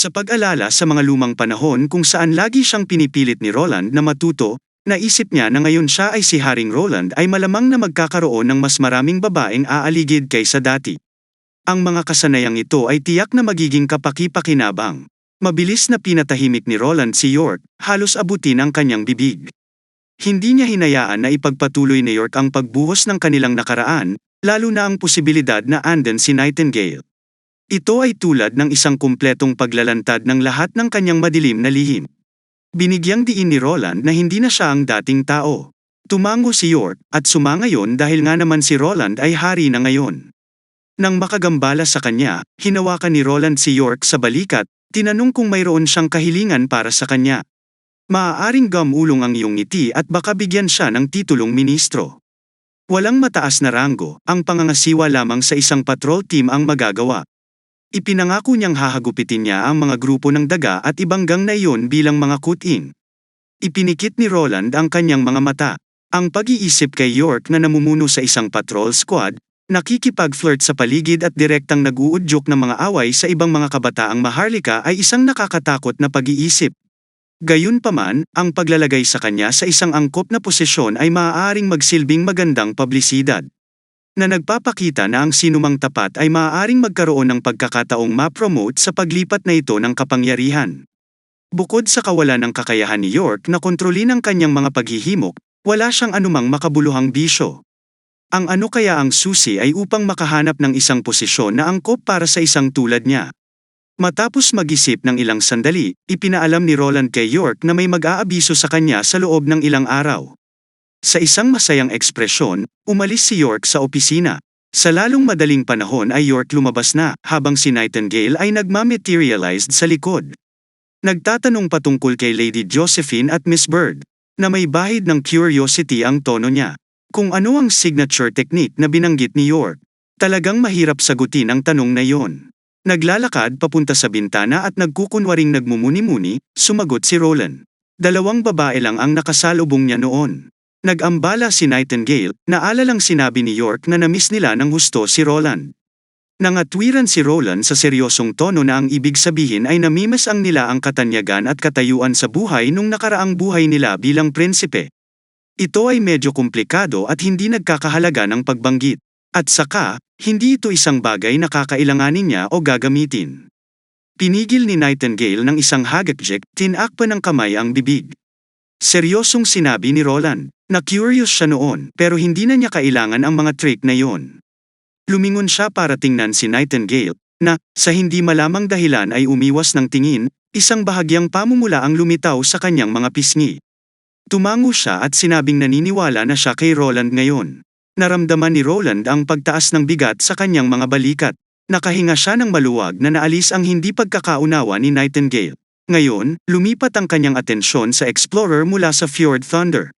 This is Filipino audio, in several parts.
Sa pag-alala sa mga lumang panahon kung saan lagi siyang pinipilit ni Roland na matuto, naisip niya na ngayon siya ay si Haring Roland ay malamang na magkakaroon ng mas maraming babaeng aaligid kaysa dati. Ang mga kasanayang ito ay tiyak na magiging kapaki-pakinabang. Mabilis na pinatahimik ni Roland si York, halos abutin ang kanyang bibig. Hindi niya hinayaan na ipagpatuloy ni York ang pagbuhos ng kanilang nakaraan, lalo na ang posibilidad na andon si Nightingale. Ito ay tulad ng isang kumpletong paglalantad ng lahat ng kanyang madilim na lihim. Binigyang diin ni Roland na hindi na siya ang dating tao. Tumango si York at sumangayon dahil nga naman si Roland ay hari na ngayon. Nang makagambala sa kanya, hinawakan ni Roland si York sa balikat, tinanong kung mayroon siyang kahilingan para sa kanya. Maaaring gamulong ang iyong ngiti at baka bigyan siya ng titulong ministro. Walang mataas na ranggo, ang pangangasiwa lamang sa isang patrol team ang magagawa. Ipinangako niyang hahagupitin niya ang mga grupo ng daga at ibanggang na iyon bilang mga kutin. Ipinikit ni Roland ang kanyang mga mata. Ang pag-iisip kay York na namumuno sa isang patrol squad, nakikipag-flirt sa paligid at direktang nag-uudyok ng mga away sa ibang mga kabataang maharlika ay isang nakakatakot na pag-iisip. Gayunpaman, ang paglalagay sa kanya sa isang angkop na posisyon ay maaaring magsilbing magandang publisidad. Na nagpapakita na ang sinumang tapat ay maaaring magkaroon ng pagkakataong ma-promote sa paglipat na ito ng kapangyarihan. Bukod sa kawalan ng kakayahan ni York na kontrolin ang kanyang mga paghihimok, wala siyang anumang makabuluhang bisyo. Ang ano kaya ang susi ay upang makahanap ng isang posisyon na angkop para sa isang tulad niya. Matapos mag-isip ng ilang sandali, ipinaalam ni Roland kay York na may mag-aabiso sa kanya sa loob ng ilang araw. Sa isang masayang ekspresyon, umalis si York sa opisina. Sa lalong madaling panahon ay York lumabas na, habang si Nightingale ay nagmamaterialized sa likod. Nagtatanong patungkol kay Lady Josephine at Miss Bird, na may bahid ng curiosity ang tono niya. Kung ano ang signature technique na binanggit ni York, talagang mahirap sagutin ang tanong na iyon. Naglalakad papunta sa bintana at nagkukunwaring nagmumuni-muni, sumagot si Roland. 2 babae lang ang nakasalubong niya noon. Nag-ambala si Nightingale, naalalang sinabi ni York na namiss nila ng husto si Roland. Nangatwiran si Roland sa seryosong tono na ang ibig sabihin ay namimiss ang nila ang katanyagan at katayuan sa buhay nung nakaraang buhay nila bilang prinsipe. Ito ay medyo komplikado at hindi nagkakahalaga ng pagbanggit. At saka, hindi ito isang bagay na kakailanganin niya o gagamitin. Pinigil ni Nightingale ng isang hagakjek, tinakpa ng kamay ang bibig. Seryosong sinabi ni Roland, na curious siya noon pero hindi na niya kailangan ang mga trick na yon. Lumingon siya para tingnan si Nightingale, na, sa hindi malamang dahilan ay umiwas ng tingin, isang bahagyang pamumula ang lumitaw sa kanyang mga pisngi. Tumango siya at sinabing naniniwala na siya kay Roland ngayon. Naramdaman ni Roland ang pagtaas ng bigat sa kanyang mga balikat. Nakahinga siya ng maluwag na naalis ang hindi pagkakaunawa ni Nightingale. Ngayon, lumipat ang kanyang atensyon sa Explorer mula sa Fjord Thunder.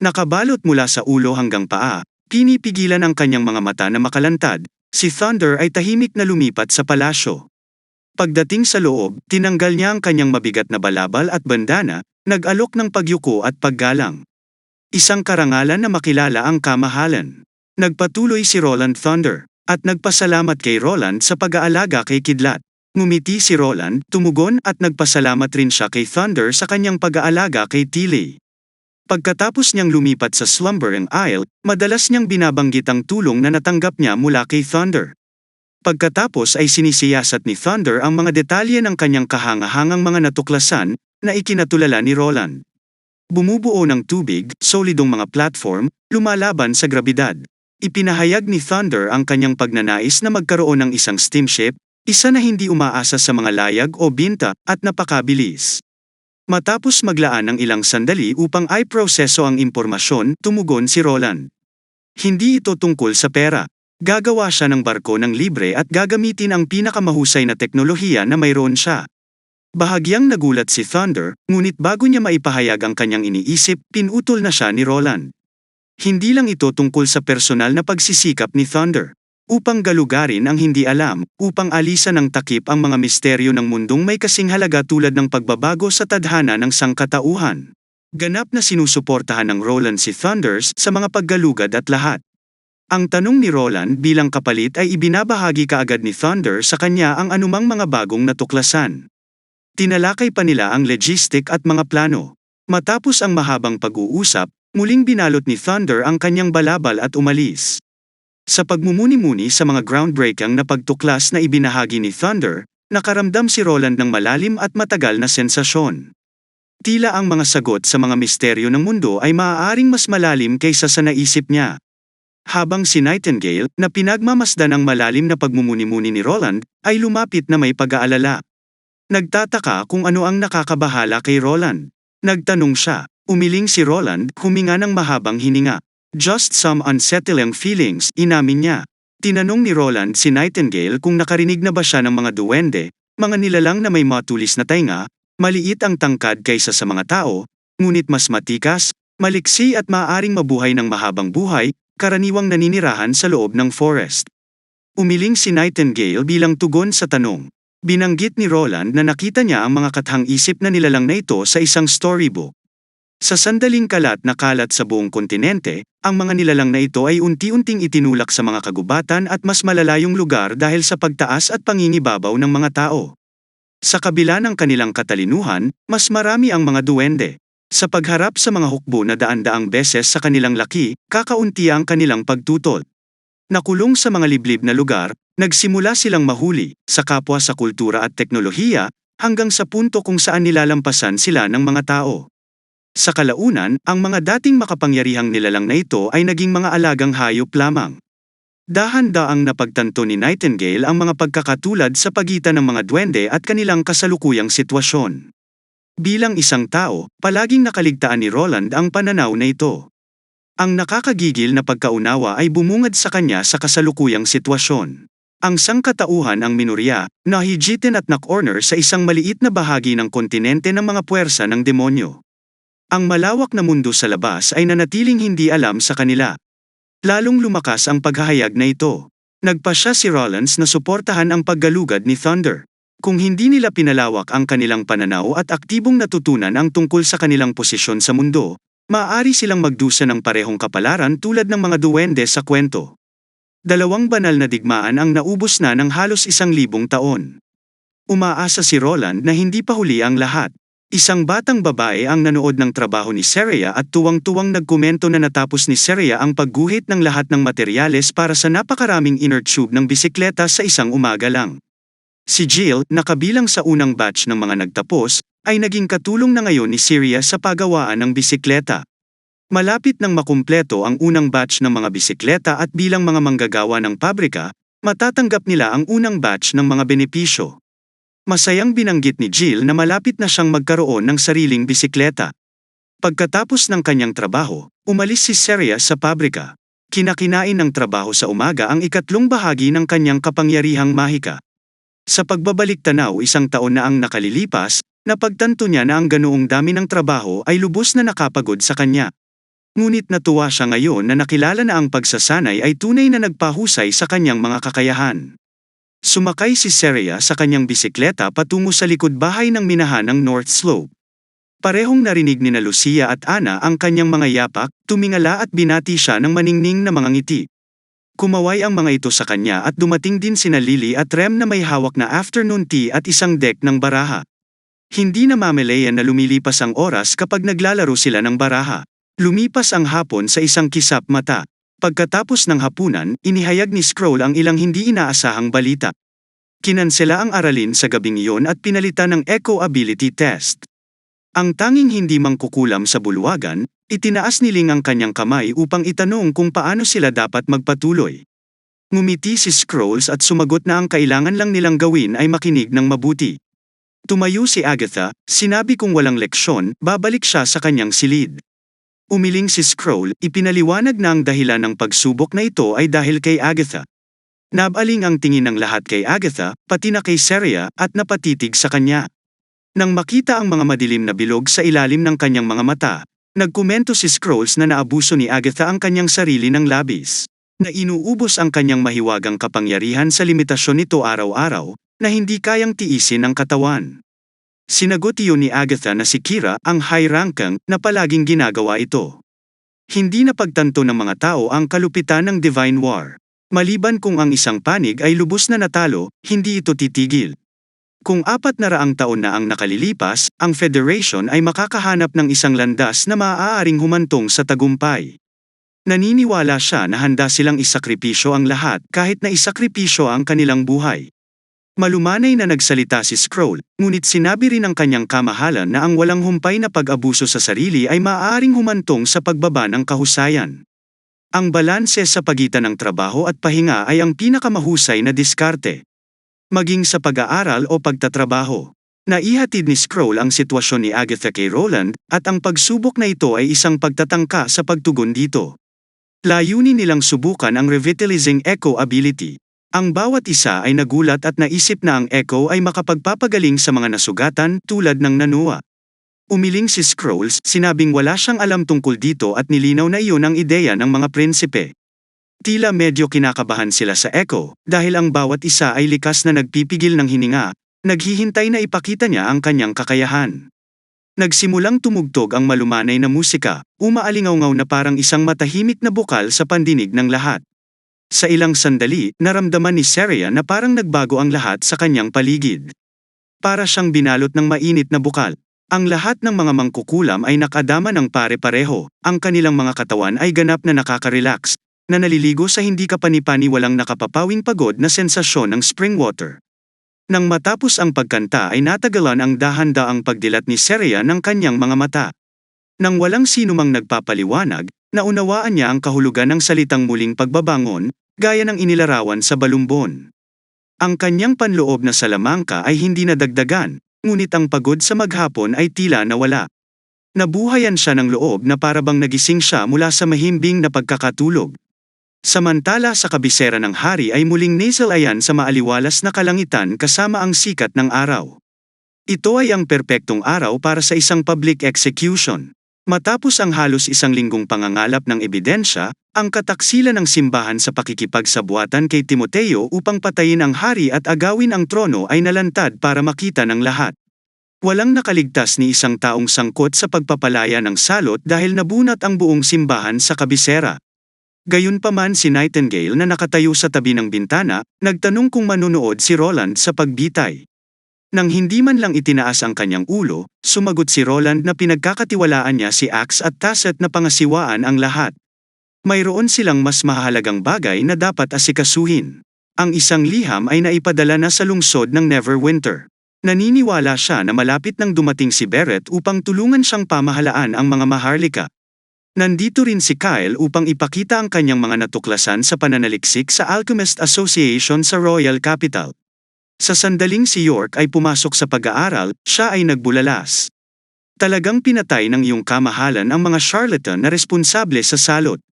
Nakabalot mula sa ulo hanggang paa, pinipigilan ang kanyang mga mata na makalantad, si Thunder ay tahimik na lumipat sa palasyo. Pagdating sa loob, tinanggal niya ang kanyang mabigat na balabal at bandana, nag-alok ng pagyuko at paggalang. Isang karangalan na makilala ang kamahalan. Nagpatuloy si Roland Thunder, at nagpasalamat kay Roland sa pag-aalaga kay Kidlat. Ngumiti si Roland, tumugon at nagpasalamat rin siya kay Thunder sa kanyang pag-aalaga kay Tilly. Pagkatapos niyang lumipat sa Slumbering Isle, madalas niyang binabanggit ang tulong na natanggap niya mula kay Thunder. Pagkatapos ay sinisiyasat ni Thunder ang mga detalye ng kanyang kahangahangang mga natuklasan, na ikinatulala ni Roland. Bumubuo ng tubig, solidong mga platform, lumalaban sa grabidad. Ipinahayag ni Thunder ang kanyang pagnanais na magkaroon ng isang steamship, isa na hindi umaasa sa mga layag o binta, at napakabilis. Matapos maglaan ng ilang sandali upang i-proseso ang impormasyon, tumugon si Roland. Hindi ito tungkol sa pera. Gagawa siya ng barko ng libre at gagamitin ang pinakamahusay na teknolohiya na mayroon siya. Bahagyang nagulat si Thunder, ngunit bago niya maipahayag ang kanyang iniisip, pinutol na siya ni Roland. Hindi lang ito tungkol sa personal na pagsisikap ni Thunder. Upang galugarin ang hindi alam, upang alisan ng takip ang mga misteryo ng mundong may kasing halaga tulad ng pagbabago sa tadhana ng sangkatauhan. Ganap na sinusuportahan ng Roland si Thunders sa mga paggalugad at lahat. Ang tanong ni Roland bilang kapalit ay ibinabahagi kaagad ni Thunder sa kanya ang anumang mga bagong natuklasan. Tinalakay pa nila ang logistic at mga plano. Matapos ang mahabang pag-uusap, muling binalot ni Thunder ang kanyang balabal at umalis. Sa pagmumuni-muni sa mga groundbreaking na pagtuklas na ibinahagi ni Thunder, nakaramdam si Roland ng malalim at matagal na sensasyon. Tila ang mga sagot sa mga misteryo ng mundo ay maaaring mas malalim kaysa sa naisip niya. Habang si Nightingale, na pinagmamasdan ang malalim na pagmumuni-muni ni Roland, ay lumapit na may pag-aalala. Nagtataka kung ano ang nakakabahala kay Roland. Nagtanong siya. Umiling si Roland, huminga ng mahabang hininga. Just some unsettling feelings, inamin niya. Tinanong ni Roland si Nightingale kung nakarinig na ba siya ng mga duwende, mga nilalang na may matulis na tainga, maliit ang tangkad kaysa sa mga tao, ngunit mas matikas, maliksi at maaaring mabuhay ng mahabang buhay, karaniwang naninirahan sa loob ng forest. Umiling si Nightingale bilang tugon sa tanong. Binanggit ni Roland na nakita niya ang mga kathang-isip na nilalang na ito sa isang storybook. Sa sandaling kalat na kalat sa buong kontinente, ang mga nilalang na ito ay unti-unting itinulak sa mga kagubatan at mas malalayong lugar dahil sa pagtaas at pangingibabaw ng mga tao. Sa kabila ng kanilang katalinuhan, mas marami ang mga duwende. Sa pagharap sa mga hukbo na daan-daang beses sa kanilang laki, kakaunti ang kanilang pagtutol. Nakulong sa mga liblib na lugar, nagsimula silang mahuli, sa kapwa sa kultura at teknolohiya, hanggang sa punto kung saan nilalampasan sila ng mga tao. Sa kalaunan, ang mga dating makapangyarihang nilalang na ito ay naging mga alagang hayop lamang. Dahan-daang napagtanto ni Nightingale ang mga pagkakatulad sa pagitan ng mga duwende at kanilang kasalukuyang sitwasyon. Bilang isang tao, palaging nakaligtaan ni Roland ang pananaw na ito. Ang nakakagigil na pagkaunawa ay bumungad sa kanya sa kasalukuyang sitwasyon. Ang sangkatauhan ang minorya, nahigitin at na-corner sa isang maliit na bahagi ng kontinente ng mga puwersa ng demonyo. Ang malawak na mundo sa labas ay nanatiling hindi alam sa kanila. Lalong lumakas ang paghahayag na ito. Nagpasya si Rollins na suportahan ang paggalugad ni Thunder. Kung hindi nila pinalawak ang kanilang pananaw at aktibong natutunan ang tungkol sa kanilang posisyon sa mundo, maaari silang magdusa ng parehong kapalaran tulad ng mga duwende sa kwento. 2 banal na digmaan ang naubos na ng halos 1,000 taon. Umaasa si Roland na hindi pa huli ang lahat. Isang batang babae ang nanood ng trabaho ni Seria at tuwang-tuwang nagkomento na natapos ni Seria ang pagguhit ng lahat ng materyales para sa napakaraming inner tube ng bisikleta sa isang umaga lang. Si Jill, na kabilang sa unang batch ng mga nagtapos, ay naging katulong na ngayon ni Seria sa paggawaan ng bisikleta. Malapit nang makumpleto ang unang batch ng mga bisikleta at bilang mga manggagawa ng pabrika, matatanggap nila ang unang batch ng mga benepisyo. Masayang binanggit ni Jill na malapit na siyang magkaroon ng sariling bisikleta. Pagkatapos ng kanyang trabaho, umalis si Seria sa pabrika. Kinakinain ng trabaho sa umaga ang ikatlong bahagi ng kanyang kapangyarihang mahika. Sa pagbabalik tanaw 1 taon na ang nakalilipas, napagtanto niya na ang ganoong dami ng trabaho ay lubos na nakapagod sa kanya. Ngunit natuwa siya ngayon na nakilala na ang pagsasanay ay tunay na nagpahusay sa kanyang mga kakayahan. Sumakay si Seria sa kanyang bisikleta patungo sa likod bahay ng minahan ng North Slope. Parehong narinig ni na Lucia at Ana ang kanyang mga yapak, tumingala at binati siya ng maningning na mga ngiti. Kumaway ang mga ito sa kanya at dumating din sina Lily at Rem na may hawak na afternoon tea at isang deck ng baraha. Hindi na mamalayan na lumilipas ang oras kapag naglalaro sila ng baraha. Lumipas ang hapon sa isang kisap mata. Pagkatapos ng hapunan, inihayag ni Scroll ang ilang hindi inaasahang balita. Kinansela ang aralin sa gabing iyon at pinalitan ng Echo Ability Test. Ang tanging hindi mangkukulam sa bulwagan, itinaas ni Ling ang kanyang kamay upang itanong kung paano sila dapat magpatuloy. Ngumiti si Scrolls at sumagot na ang kailangan lang nilang gawin ay makinig ng mabuti. Tumayo si Agatha, sinabi kung walang leksyon, babalik siya sa kanyang silid. Umiling si Scroll, ipinaliwanag na ang dahilan ng pagsubok na ito ay dahil kay Agatha. Nabaling ang tingin ng lahat kay Agatha, pati na kay Seria, at napatitig sa kanya. Nang makita ang mga madilim na bilog sa ilalim ng kanyang mga mata, nagkomento si Scrolls na naabuso ni Agatha ang kanyang sarili ng labis. Na inuubos ang kanyang mahiwagang kapangyarihan sa limitasyon nito araw-araw, na hindi kayang tiisin ng katawan. Sinagot iyon ni Agatha na si Kira, ang high-ranking, na palaging ginagawa ito. Hindi napagtanto ng mga tao ang kalupitan ng Divine War. Maliban kung ang isang panig ay lubos na natalo, hindi ito titigil. Kung 400 taon na ang nakalilipas, ang Federation ay makakahanap ng isang landas na maaaring humantong sa tagumpay. Naniniwala siya na handa silang isakripisyo ang lahat kahit na isakripisyo ang kanilang buhay. Malumanay na nagsalita si Skrull, ngunit sinabi rin ng kanyang kamahalan na ang walang humpay na pag-abuso sa sarili ay maaaring humantong sa pagbaba ng kahusayan. Ang balanse sa pagitan ng trabaho at pahinga ay ang pinakamahusay na diskarte. Maging sa pag-aaral o pagtatrabaho. Naihatid ni Skrull ang sitwasyon ni Agatha kay Roland, at ang pagsubok na ito ay isang pagtatangka sa pagtugon dito. Layunin nilang subukan ang revitalizing echo ability. Ang bawat isa ay nagulat at naisip na ang echo ay makapagpapagaling sa mga nasugatan tulad ng Nanoa. Umiling si Skrull, sinabing wala siyang alam tungkol dito at nilinaw na iyon ang ideya ng mga prinsipe. Tila medyo kinakabahan sila sa echo, dahil ang bawat isa ay likas na nagpipigil ng hininga, naghihintay na ipakita niya ang kanyang kakayahan. Nagsimulang tumugtog ang malumanay na musika, umaalingaw-ngaw na parang isang matahimik na bukal sa pandinig ng lahat. Sa ilang sandali, naramdaman ni Seria na parang nagbago ang lahat sa kanyang paligid. Para siyang binalot ng mainit na bukal. Ang lahat ng mga mangkukulam ay nakadama ng pare-pareho, ang kanilang mga katawan ay ganap na nakaka-relax, na naliligo sa hindi kapani-paniwalang nakapapawing pagod na sensasyon ng spring water. Nang matapos ang pagkanta ay natagalan ang dahan-daang pagdilat ni Seria ng kanyang mga mata. Nang walang sinumang nagpapaliwanag, naunawaan niya ang kahulugan ng salitang muling pagbabangon, gaya ng inilarawan sa balumbon. Ang kanyang panloob na salamangka ay hindi nadagdagan, ngunit ang pagod sa maghapon ay tila nawala. Nabuhayan siya ng loob na parabang nagising siya mula sa mahimbing na pagkakatulog. Samantala sa kabisera ng hari ay muling nasalayan sa maaliwalas na kalangitan kasama ang sikat ng araw. Ito ay ang perpektong araw para sa isang public execution. Matapos ang halos isang linggong pangangalap ng ebidensya, ang kataksilan ng simbahan sa pakikipagsabuatan kay Timoteo upang patayin ang hari at agawin ang trono ay nalantad para makita ng lahat. Walang nakaligtas ni isang taong sangkot sa pagpapalaya ng salot dahil nabunat ang buong simbahan sa kabisera. Gayunpaman si Nightingale na nakatayo sa tabi ng bintana, nagtanong kung manunood si Roland sa pagbitay. Nang hindi man lang itinaas ang kanyang ulo, sumagot si Roland na pinagkakatiwalaan niya si Axe at Tasset na pangasiwaan ang lahat. Mayroon silang mas mahalagang bagay na dapat asikasuhin. Ang isang liham ay naipadala na sa lungsod ng Neverwinter. Naniniwala siya na malapit nang dumating si Beret upang tulungan siyang pamahalaan ang mga Maharlika. Nandito rin si Kyle upang ipakita ang kanyang mga natuklasan sa pananaliksik sa Alchemist Association sa Royal Capital. Sa sandaling si York ay pumasok sa pag-aaral, siya ay nagbulalas. Talagang pinatay ng iyong kamahalan ang mga charlatan na responsable sa salot.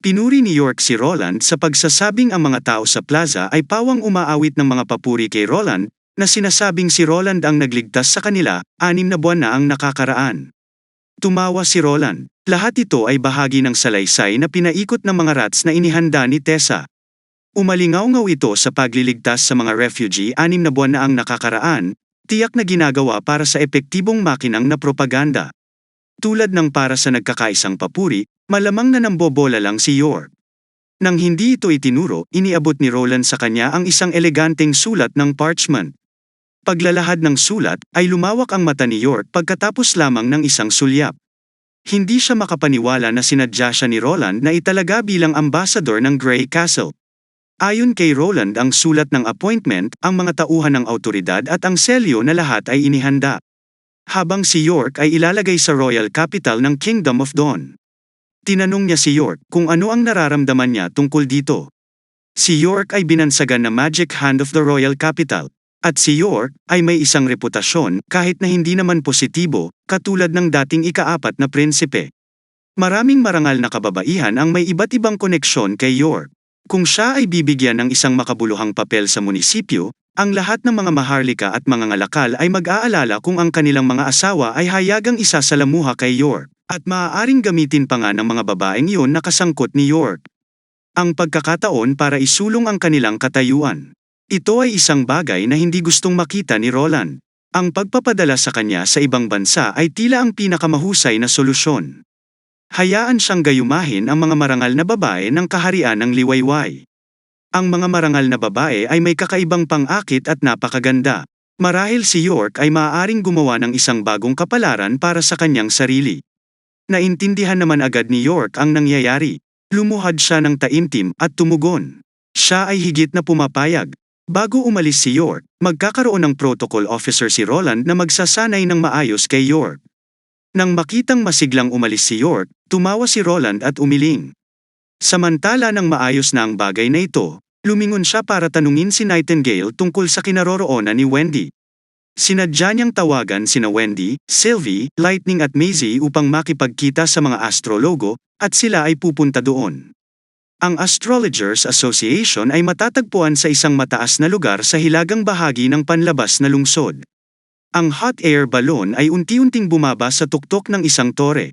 Pinuri ni York si Roland sa pagsasabing ang mga tao sa plaza ay pawang umaawit ng mga papuri kay Roland, na sinasabing si Roland ang nagligtas sa kanila, 6 na buwan na ang nakakaraan. Tumawa si Roland. Lahat ito ay bahagi ng salaysay na pinaikot ng mga rats na inihanda ni Tessa. Umalingaw-ngaw ito sa pagliligtas sa mga refugee 6 na buwan na ang nakakaraan, tiyak na ginagawa para sa epektibong makinang na propaganda. Tulad ng para sa nagkakaisang papuri, malamang na nambobola lang si York. Nang hindi ito itinuro, iniabot ni Roland sa kanya ang isang eleganteng sulat ng parchment. Paglalahad ng sulat, ay lumawak ang mata ni York pagkatapos lamang ng isang sulyap. Hindi siya makapaniwala na sinadya siya ni Roland na italaga bilang ambassador ng Grey Castle. Ayon kay Roland ang sulat ng appointment, ang mga tauhan ng autoridad at ang selyo na lahat ay inihanda. Habang si York ay ilalagay sa Royal Capital ng Kingdom of Dawn. Tinanong niya si York kung ano ang nararamdaman niya tungkol dito. Si York ay binansagan na Magic Hand of the Royal Capital. At si York ay may isang reputasyon kahit na hindi naman positibo, katulad ng dating ika-4 na prinsipe. Maraming marangal na kababaihan ang may iba't ibang koneksyon kay York. Kung siya ay bibigyan ng isang makabuluhang papel sa munisipyo, ang lahat ng mga Maharlika at mga ngalakal ay mag-aalala kung ang kanilang mga asawa ay hayagang isasalamuha kay York, at maaaring gamitin pa nga ng mga babaeng iyon na kasangkot ni York. Ang pagkakataon para isulong ang kanilang katayuan. Ito ay isang bagay na hindi gustong makita ni Roland. Ang pagpapadala sa kanya sa ibang bansa ay tila ang pinakamahusay na solusyon. Hayaan siyang gayumahin ang mga marangal na babae ng kaharian ng liwayway. Ang mga marangal na babae ay may kakaibang pang-akit at napakaganda. Marahil si York ay maaaring gumawa ng isang bagong kapalaran para sa kanyang sarili. Naintindihan naman agad ni York ang nangyayari. Lumuhad siya ng taimtim at tumugon. Siya ay higit na pumapayag. Bago umalis si York, magkakaroon ng protocol officer si Roland na magsasanay ng maayos kay York. Nang makitang masiglang umalis si York, tumawa si Roland at umiling. Samantala nang maayos na ang bagay na ito, lumingon siya para tanungin si Nightingale tungkol sa kinaroroonan ni Wendy. Sinadya niyang tawagan sina Wendy, Sylvie, Lightning at Maisie upang makipagkita sa mga astrologo, at sila ay pupunta doon. Ang Astrologers Association ay matatagpuan sa isang mataas na lugar sa hilagang bahagi ng panlabas na lungsod. Ang hot air balloon ay unti-unting bumaba sa tuktok ng isang tore.